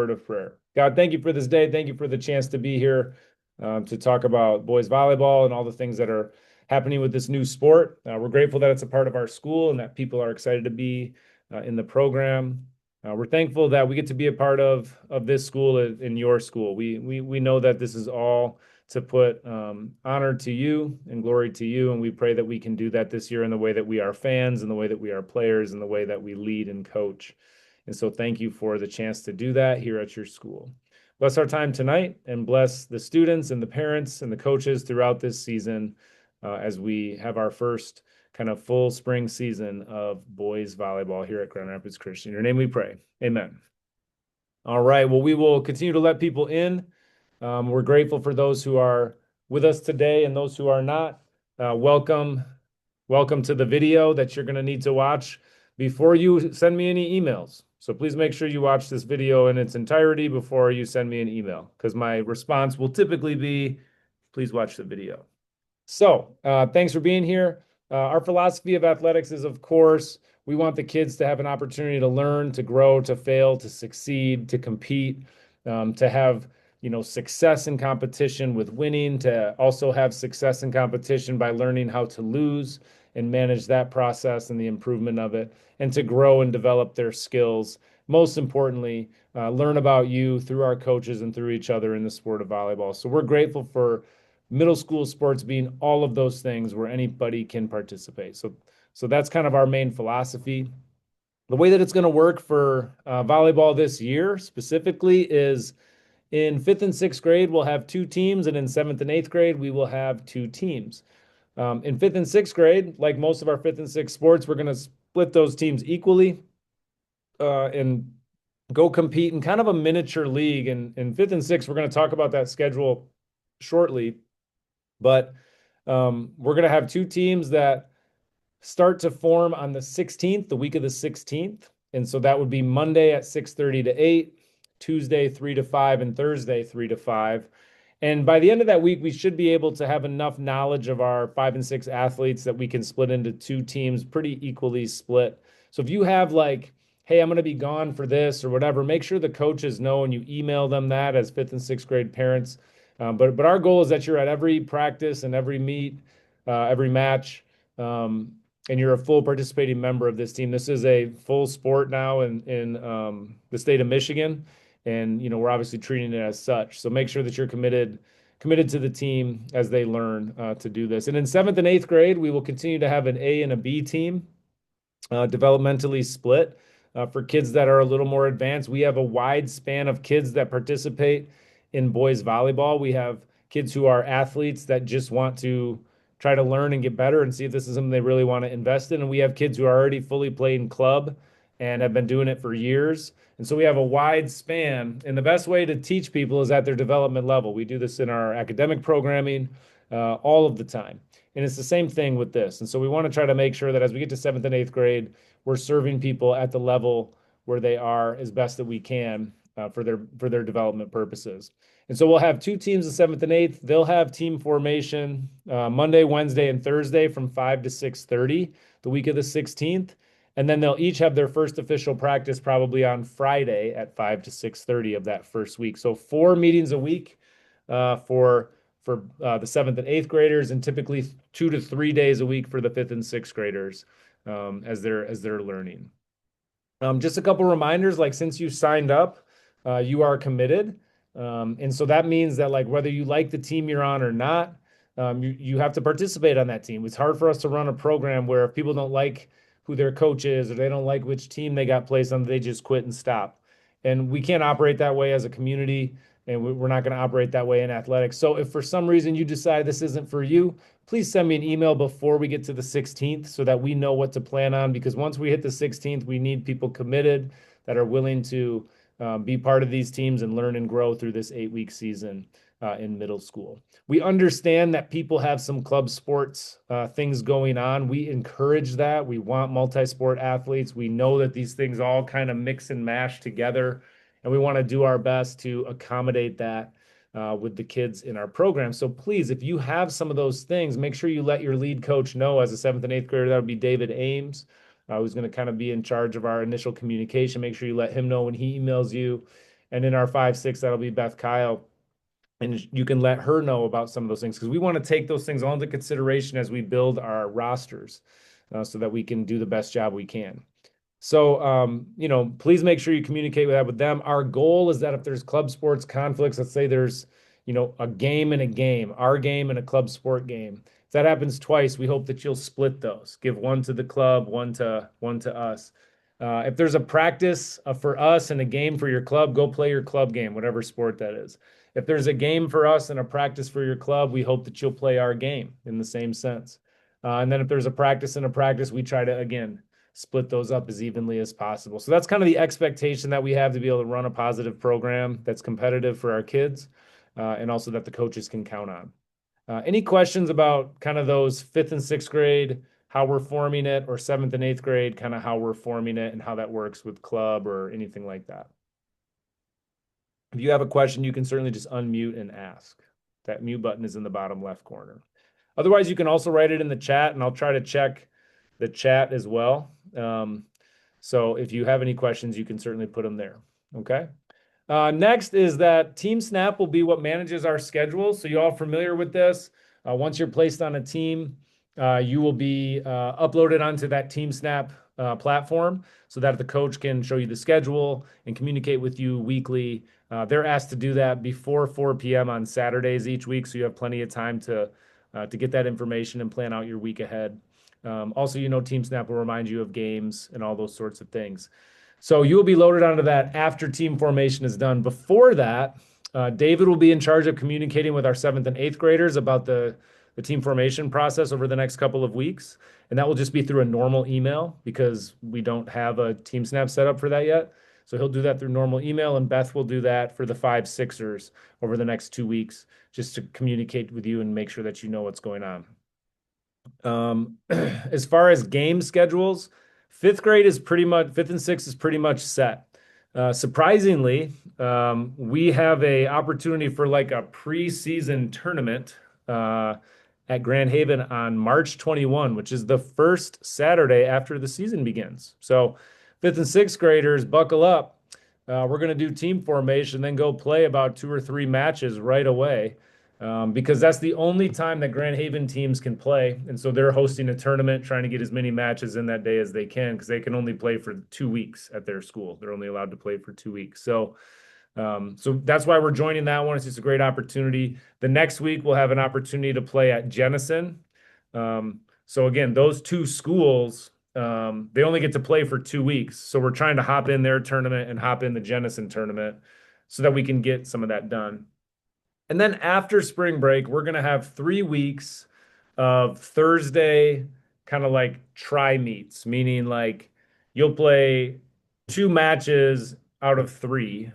word of prayer. God, thank you for this day. Thank you for the chance to be here to talk about boys volleyball and all the things that are happening with this new sport. We're grateful that it's a part of our school and that people are excited to be in the program. We're thankful that we get to be a part of this school in your school. We know that this is all to put honor to you and glory to you, and we pray that we can do that this year in the way that we are fans, in the way that we are players, in the way that we lead and coach. And so thank you for the chance to do that here at your school. Bless our time tonight and bless the students and the parents and the coaches throughout this season as we have our first kind of full spring season of boys volleyball here at Grand Rapids Christian. In your name we pray. Amen. All right. Well, we will continue to let people in. We're grateful for those who are with us today and those who are not. Welcome to the video that you're going to need to watch before you send me any emails. So please make sure you watch this video in its entirety before you send me an email, because my response will typically be, please watch the video. So thanks for being here. Our philosophy of athletics is, of course, we want the kids to have an opportunity to learn, to grow, to fail, to succeed, to compete, to have success in competition with winning, to also have success in competition by learning how to lose and manage that process and the improvement of it, and to grow and develop their skills. Most importantly, learn about you through our coaches and through each other in the sport of volleyball. So we're grateful for middle school sports being all of those things where anybody can participate. So that's kind of our main philosophy. The way that it's going to work for volleyball this year specifically is in 5th and 6th grade, we'll have 2 teams, and in 7th and 8th grade, we will have 2 teams. In 5th and 6th grade, like most of our 5th and 6th sports, we're going to split those teams equally and go compete in kind of a miniature league. And in 5th and 6th, we're going to talk about that schedule shortly. But we're going to have 2 teams that start to form on the 16th, the week of the 16th. And so that would be Monday at 6:30 to 8, Tuesday 3 to 5, and Thursday 3 to 5. And by the end of that week, we should be able to have enough knowledge of our 5 and 6 athletes that we can split into 2 teams, pretty equally split. So if you have like, hey, I'm going to be gone for this or whatever, make sure the coaches know and you email them that as 5th and 6th grade parents. But our goal is that you're at every practice and every meet, every match, and you're a full participating member of this team. This is a full sport now in the state of Michigan, and we're obviously treating it as such. So make sure that you're committed to the team as they learn to do this. And in 7th and 8th grade, we will continue to have an A and a B team, developmentally split. For kids that are a little more advanced, we have a wide span of kids that participate in boys volleyball. We have kids who are athletes that just want to try to learn and get better and see if this is something they really want to invest in. And we have kids who are already fully playing club and have been doing it for years. And so we have a wide span. And the best way to teach people is at their development level. We do this in our academic programming all of the time. And it's the same thing with this. And so we want to try to make sure that as we get to 7th and 8th grade, we're serving people at the level where they are as best that we can for their development purposes. And so we'll have 2 teams in 7th and 8th. They'll have team formation Monday, Wednesday, and Thursday from 5 to 6:30, the week of the 16th. And then they'll each have their first official practice probably on Friday at 5 to 6:30 of that first week. So 4 meetings a week for the 7th and 8th graders, and typically 2 to 3 days a week for the 5th and 6th graders as they're learning. Just a couple reminders, like since you signed up, you are committed. And so that means that like whether you like the team you're on or not, you have to participate on that team. It's hard for us to run a program where if people don't like who their coach is or they don't like which team they got placed on, they just quit and stop. And we can't operate that way as a community, and we're not going to operate that way in athletics. So if for some reason you decide this isn't for you, please send me an email before we get to the 16th so that we know what to plan on, because once we hit the 16th, we need people committed that are willing to be part of these teams and learn and grow through this 8-week season in middle school. We understand that people have some club sports things going on. We encourage that. We want multi-sport athletes. We know that these things all kind of mix and mash together, and we want to do our best to accommodate that with the kids in our program. So please, if you have some of those things, make sure you let your lead coach know. As a 7th and 8th grader, that would be David Ames, who's going to kind of be in charge of our initial communication. Make sure you let him know when he emails you. And in our 5-6, that'll be Beth Kyle. And you can let her know about some of those things because we want to take those things all into consideration as we build our rosters so that we can do the best job we can. So, please make sure you communicate with that with them. Our goal is that if there's club sports conflicts, let's say there's, a game and a game, our game and a club sport game. If that happens twice, we hope that you'll split those. Give one to the club, one to us. If there's a practice for us and a game for your club, go play your club game, whatever sport that is. If there's a game for us and a practice for your club, we hope that you'll play our game in the same sense. And then if there's a practice and a practice, we try to, again, split those up as evenly as possible. So that's kind of the expectation that we have to be able to run a positive program that's competitive for our kids and also that the coaches can count on. Any questions about kind of those fifth and sixth grade, how we're forming it, or seventh and eighth grade, kind of how we're forming it and how that works with club or anything like that? If you have a question, you can certainly just unmute and ask. That mute button is in the bottom left corner. Otherwise, you can also write it in the chat, and I'll try to check the chat as well. So if you have any questions, you can certainly put them there. Okay. Next is that Team Snap will be what manages our schedule. So you're all familiar with this. Once you're placed on a team, you will be uploaded onto that Team Snap platform so that the coach can show you the schedule and communicate with you weekly. They're asked to do that before 4 p.m. on Saturdays each week, so you have plenty of time to get that information and plan out your week ahead. Also, Team Snap will remind you of games and all those sorts of things. So you will be loaded onto that after team formation is done. Before that, David will be in charge of communicating with our seventh and eighth graders about the team formation process over the next couple of weeks. And that will just be through a normal email because we don't have a Team Snap set up for that yet. So he'll do that through normal email, and Beth will do that for the 5-6ers over the next 2 weeks, just to communicate with you and make sure that you know what's going on. As far as game schedules, fifth and sixth is pretty much set. Surprisingly, we have a opportunity for like a preseason tournament at Grand Haven on March 21, which is the first Saturday after the season begins. So fifth and sixth graders, buckle up. We're going to do team formation, then go play about 2 or 3 matches right away. Because that's the only time that Grand Haven teams can play. And so they're hosting a tournament, trying to get as many matches in that day as they can, because they can only play for 2 weeks at their school. They're only allowed to play for 2 weeks. So that's why we're joining that one. It's just a great opportunity. The next week, we'll have an opportunity to play at Jenison. So again, those 2 schools, they only get to play for 2 weeks. So we're trying to hop in their tournament and hop in the Jenison tournament so that we can get some of that done. And then after spring break, we're going to have 3 weeks of Thursday kind of like tri meets, meaning like you'll play 2 matches out of 3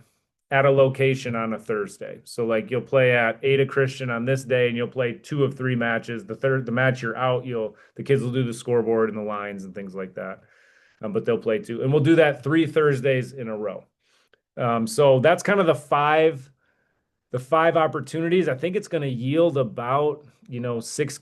at a location on a Thursday. So like you'll play at Ada Christian on this day and you'll play 2 of 3 matches. The match you're out, the kids will do the scoreboard and the lines and things like that. But they'll play 2. And we'll do that 3 Thursdays in a row. So that's kind of the 5 opportunities. I think it's going to yield about, 6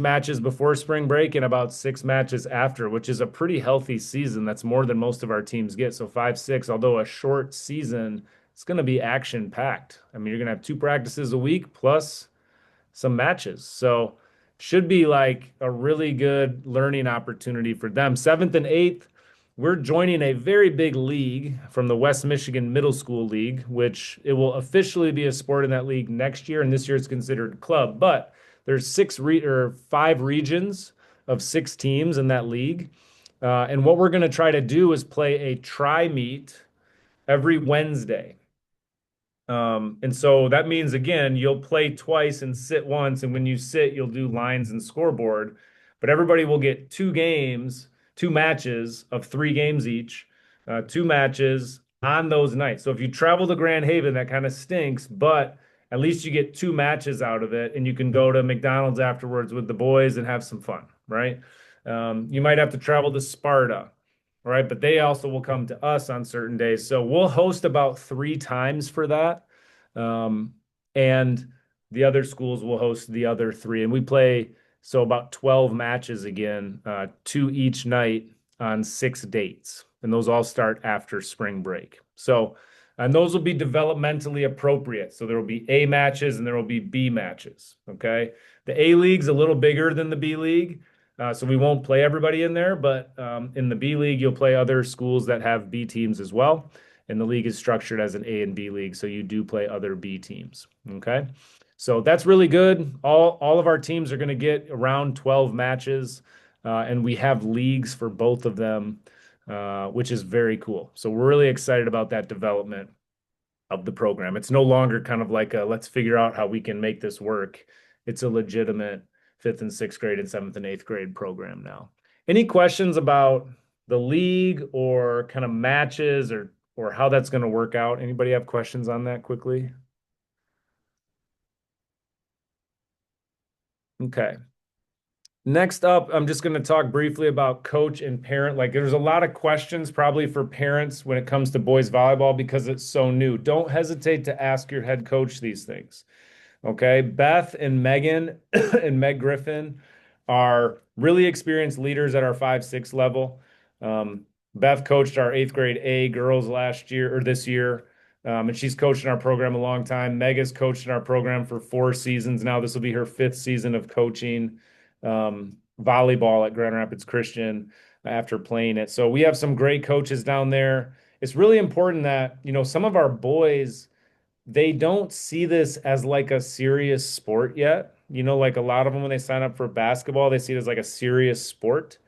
matches before spring break and about 6 matches after, which is a pretty healthy season. That's more than most of our teams get. So 5-6, although a short season, it's going to be action packed. I mean, you're going to have 2 practices a week plus some matches. So should be like a really good learning opportunity for them. 7th and 8th, we're joining a very big league from the West Michigan Middle School League, which it will officially be a sport in that league next year. And this year it's considered club, but there's 5 regions of 6 teams in that league. And what we're going to try to do is play a tri-meet every Wednesday. And so that means, again, you'll play twice and sit once. And when you sit, you'll do lines and scoreboard. But everybody will get 2 matches of 3 games each, 2 matches on those nights. So if you travel to Grand Haven, that kind of stinks, but at least you get 2 matches out of it and you can go to McDonald's afterwards with the boys and have some fun, right? You might have to travel to Sparta, right? But they also will come to us on certain days. So we'll host about 3 times for that. And the other schools will host the other 3. And we play about 12 matches again, 2 each night on 6 dates. And those all start after spring break. So And those will be developmentally appropriate. So there will be A matches and there will be B matches. Okay. The A League's a little bigger than the B League. So we won't play everybody in there, but in the B League, you'll play other schools that have B teams as well. And the league is structured as an A and B league. So you do play other B teams. Okay. So that's really good. All of our teams are going to get around 12 matches, and we have leagues for both of them, which is very cool. So we're really excited about that development of the program. It's no longer kind of like a let's figure out how we can make this work. It's a legitimate fifth and sixth grade and seventh and eighth grade program now. Any questions about the league or kind of matches or how that's going to work out? Anybody have questions on that quickly? Okay. Next up, I'm just going to talk briefly about coach and parent. Like, there's a lot of questions probably for parents when it comes to boys volleyball because it's so new. Don't hesitate to ask your head coach these things. Okay. Beth and Megan and Meg Griffin are really experienced leaders at our 5-6 level. Beth coached our eighth grade A girls last year or this year. And she's coached in our program a long time. Meg has coached in our program for 4 seasons now. This will be her 5th season of coaching volleyball at Grand Rapids Christian after playing it. So we have some great coaches down there. It's really important that, some of our boys, they don't see this as like a serious sport yet. Like a lot of them, when they sign up for basketball, they see it as like a serious sport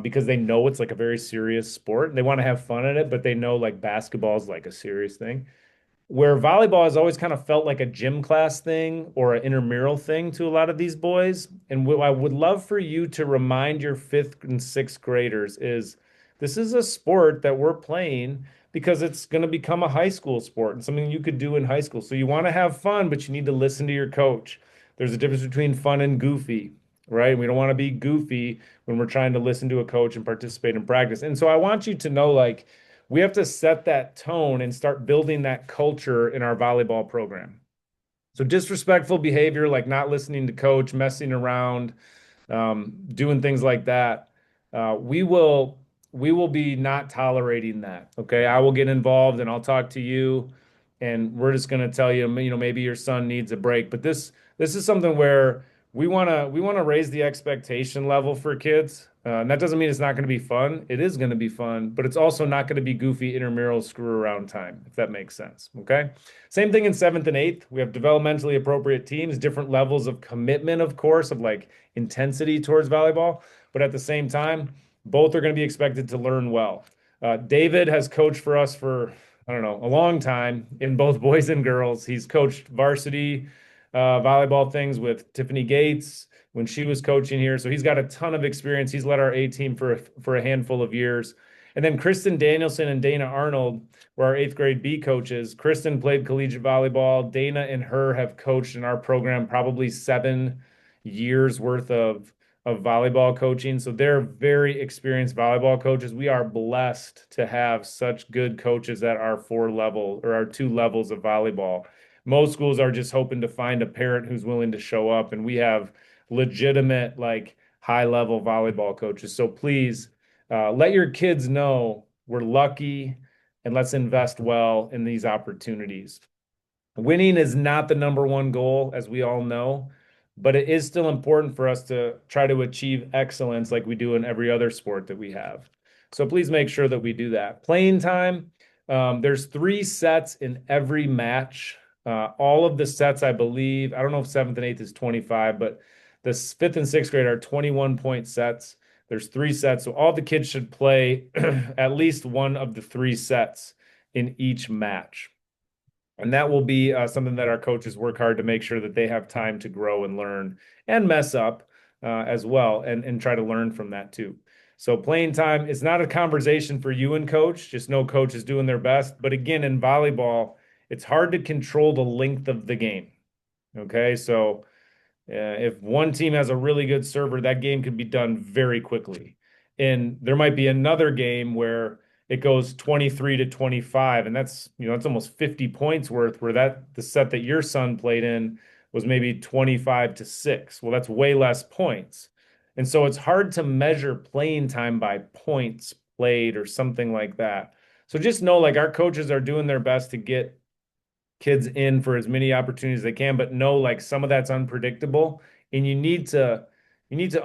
because they know it's like a very serious sport. They want to have fun in it, but they know like basketball is like a serious thing where volleyball has always kind of felt like a gym class thing or an intramural thing to a lot of these boys. And what I would love for you to remind your fifth and sixth graders is this is a sport that we're playing because it's going to become a high school sport and something you could do in high school. So you want to have fun, but you need to listen to your coach. There's a difference between fun and goofy, right? We don't want to be goofy when we're trying to listen to a coach and participate in practice. And so I want you to know, like, we have to set that tone and start building that culture in our volleyball program. So disrespectful behavior, like not listening to coach, messing around, doing things like that, we will be not tolerating that. Okay, I will get involved and I'll talk to you, and we're just going to tell you, maybe your son needs a break. But this is something where we want to raise the expectation level for kids. And that doesn't mean it's not going to be fun. It is going to be fun, but it's also not going to be goofy intramural screw around time, if that makes sense. Okay. Same thing in seventh and eighth. We have developmentally appropriate teams, different levels of commitment, of course, of like intensity towards volleyball. But at the same time, both are going to be expected to learn well. David has coached for us for, I don't know, a long time in both boys and girls. He's coached varsity volleyball things with Tiffany Gates when she was coaching here. So he's got a ton of experience. He's led our A team for a handful of years. And then Kristen Danielson and Dana Arnold were our eighth grade B coaches. Kristen played collegiate volleyball. Dana and her have coached in our program probably 7 years worth of volleyball coaching. So they're very experienced volleyball coaches. We are blessed to have such good coaches at our 4 level or our 2 levels of volleyball. Most schools are just hoping to find a parent who's willing to show up, and we have legitimate, like high level volleyball coaches. So please let your kids know we're lucky and let's invest well in these opportunities. Winning is not the number one goal, as we all know, but it is still important for us to try to achieve excellence like we do in every other sport that we have. So please make sure that we do that. Playing time, there's 3 sets in every match. All of the sets, I believe, I don't know if seventh and eighth is 25, but the fifth and sixth grade are 21-point sets. There's 3 sets. So all the kids should play at least one of the 3 sets in each match. And that will be something that our coaches work hard to make sure that they have time to grow and learn and mess up as well and try to learn from that too. So playing time is not a conversation for you and coach. Just know coach is doing their best. But again, in volleyball, it's hard to control the length of the game. Okay. So if one team has a really good server, that game can be done very quickly. And there might be another game where it goes 23-25, and that's almost 50 points worth, where the set that your son played in was maybe 25-6. Well, that's way less points. And so it's hard to measure playing time by points played or something like that. So just know like our coaches are doing their best to get kids in for as many opportunities as they can, but know like some of that's unpredictable, and you need to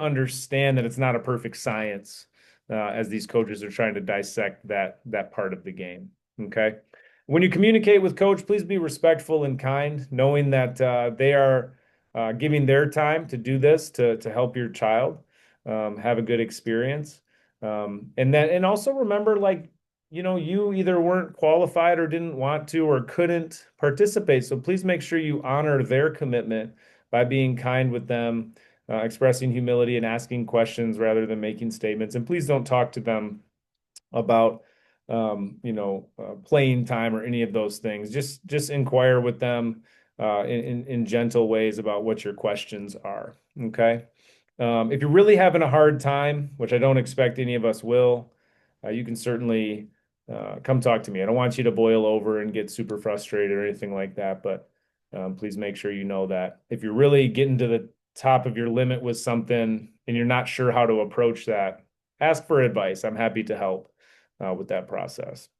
understand that it's not a perfect science as these coaches are trying to dissect that part of the game. Okay. When you communicate with coach, please be respectful and kind, knowing that they are giving their time to do this to help your child have a good experience. And also remember, like, you either weren't qualified or didn't want to or couldn't participate. So please make sure you honor their commitment by being kind with them, expressing humility and asking questions rather than making statements. And please don't talk to them about playing time or any of those things. Just inquire with them in gentle ways about what your questions are. Okay. If you're really having a hard time, which I don't expect any of us will, you can certainly come talk to me. I don't want you to boil over and get super frustrated or anything like that, but please make sure you know that if you're really getting to the top of your limit with something and you're not sure how to approach that, ask for advice. I'm happy to help with that process.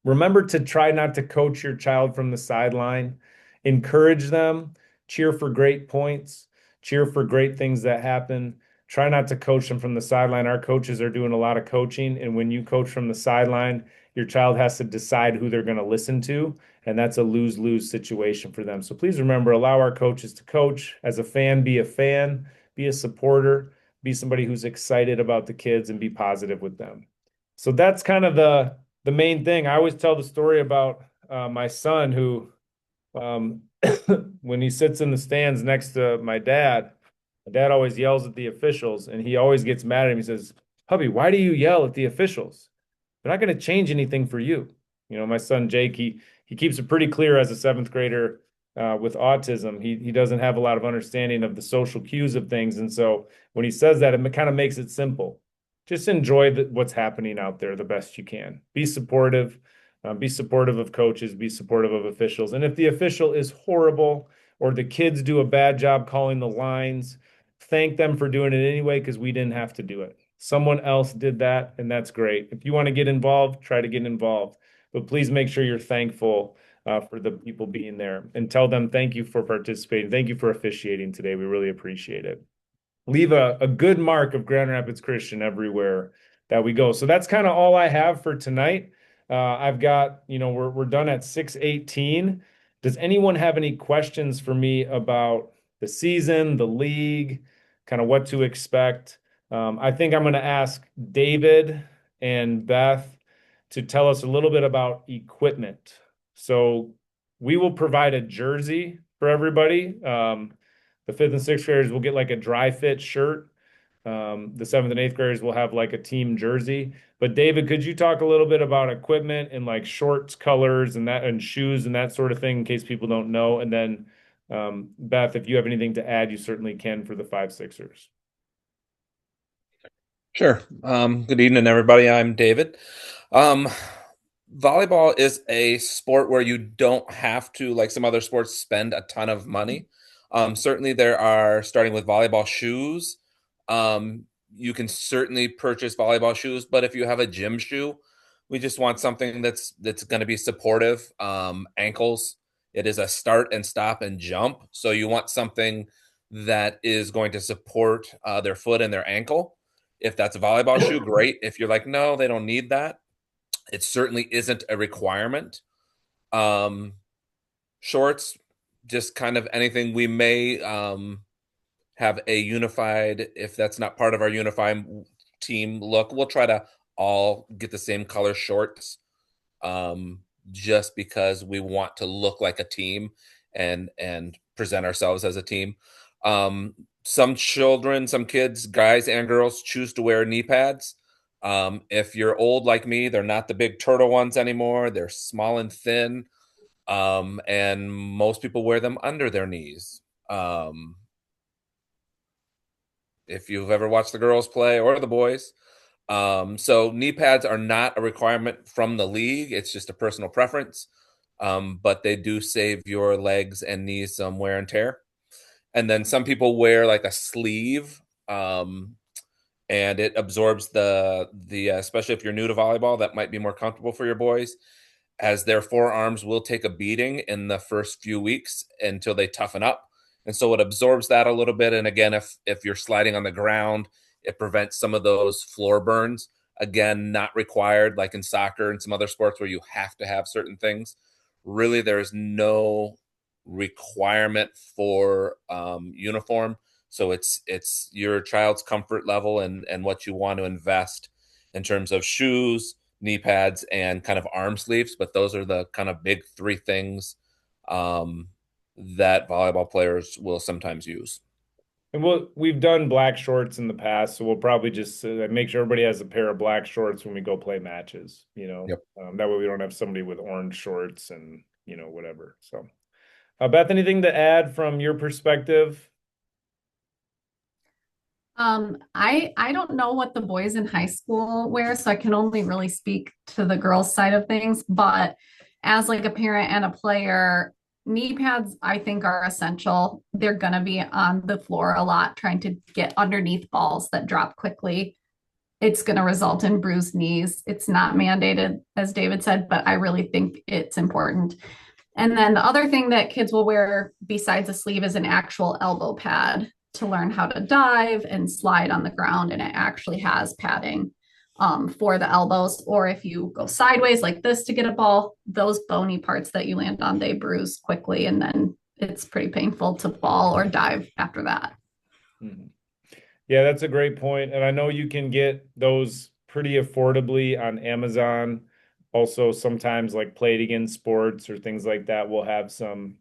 Remember to try not to coach your child from the sideline. Encourage them, cheer for great points, cheer for great things that happen. Try not to coach them from the sideline. Our coaches are doing a lot of coaching, and when you coach from the sideline, your child has to decide who they're going to listen to, and that's a lose-lose situation for them. So please remember, allow our coaches to coach. As a fan, be a supporter, be somebody who's excited about the kids, and be positive with them. So that's kind of the main thing. I always tell the story about my son who, um, when he sits in the stands next to my dad always yells at the officials, and he always gets mad at him. He says, "Hubby, why do you yell at the officials? They're not going to change anything for you." My son Jake, he keeps it pretty clear as a seventh grader with autism. He doesn't have a lot of understanding of the social cues of things, and so when he says that, it kind of makes it simple. Just enjoy what's happening out there the best you can. Be supportive. Be supportive of coaches. Be supportive of officials. And if the official is horrible or the kids do a bad job calling the lines, thank them for doing it anyway because we didn't have to do it. Someone else did that, and that's great. If you want to get involved, try to get involved. But please make sure you're thankful for the people being there and tell them thank you for participating. Thank you for officiating today. We really appreciate it. Leave a good mark of Grand Rapids Christian everywhere that we go. So that's kind of all I have for tonight. I've got, we're done at 6:18. Does anyone have any questions for me about the season, the league, kind of what to expect? I think I'm going to ask David and Beth to tell us a little bit about equipment. So we will provide a jersey for everybody. The fifth and sixth graders will get like a dry fit shirt. The seventh and eighth graders will have like a team jersey. But David, could you talk a little bit about equipment and like shorts, colors, and shoes and that sort of thing in case people don't know? And then Beth, if you have anything to add, you certainly can for the five sixers. Sure. Good evening, everybody. I'm David. Um, Volleyball is a sport where you don't have to, like some other sports, spend a ton of money. Certainly, there are, starting with volleyball shoes. You can certainly purchase volleyball shoes, but if you have a gym shoe, we just want something that's going to be supportive. Ankles. It is a start and stop and jump, so you want something that is going to support their foot and their ankle. If that's a volleyball shoe, great. If you're like, no, they don't need that, it certainly isn't a requirement. Um, Shorts, just kind of anything. We may have a unified, if that's not part of our unified team look, we'll try to all get the same color shorts, um, just because we want to look like a team and present ourselves as a team. Some children, some kids, guys and girls, choose to wear knee pads. If you're old like me, they're not the big turtle ones anymore. They're small and thin, and most people wear them under their knees. Um, if you've ever watched the girls play or the boys, so knee pads are not a requirement from the league. It's just a personal preference. But they do save your legs and knees some wear and tear. And then some people wear like a sleeve. Um, and it absorbs the especially if you're new to volleyball, that might be more comfortable for your boys, as their forearms will take a beating in the first few weeks until they toughen up. And so it absorbs that a little bit. And again, if you're sliding on the ground, it prevents some of those floor burns. Again, not required like in soccer and some other sports where you have to have certain things. Really, there's no requirement for uniform. So it's your child's comfort level and what you want to invest in terms of shoes, knee pads, and kind of arm sleeves. But those are the kind of big three things um, that volleyball players will sometimes use. And we've done black shorts in the past, so we'll probably just make sure everybody has a pair of black shorts when we go play matches, Yep. that way we don't have somebody with orange shorts and, whatever. So, Beth, anything to add from your perspective? I don't know what the boys in high school wear, so I can only really speak to the girls' side of things. But as like a parent and a player, knee pads I think are essential. They're gonna be on the floor a lot, trying to get underneath balls that drop quickly. It's gonna result in bruised knees. It's not mandated, as David said, but I really think it's important. And then the other thing that kids will wear besides a sleeve is an actual elbow pad to learn how to dive and slide on the ground. And it actually has padding for the elbows. Or if you go sideways like this to get a ball, those bony parts that you land on, they bruise quickly. And then it's pretty painful to fall or dive after that. Mhm. Yeah, that's a great point. And I know you can get those pretty affordably on Amazon. Also, sometimes like Play It Again Sports or things like that will have some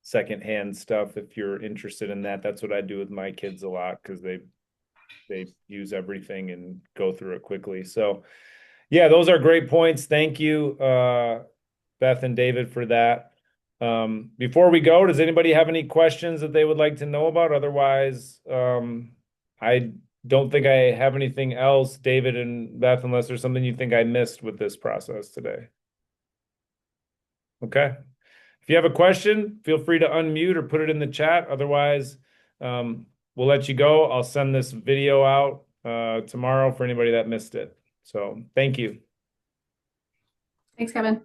secondhand stuff if you're interested in that. That's what I do with my kids a lot because they use everything and go through it quickly. So yeah, those are great points. Thank you, Beth and David, for that. Before we go, does anybody have any questions that they would like to know about? Otherwise, I don't think I have anything else, David and Beth, unless there's something you think I missed with this process today. Okay. If you have a question, feel free to unmute or put it in the chat. Otherwise, we'll let you go. I'll send this video out tomorrow for anybody that missed it. So thank you. Thanks, Kevin.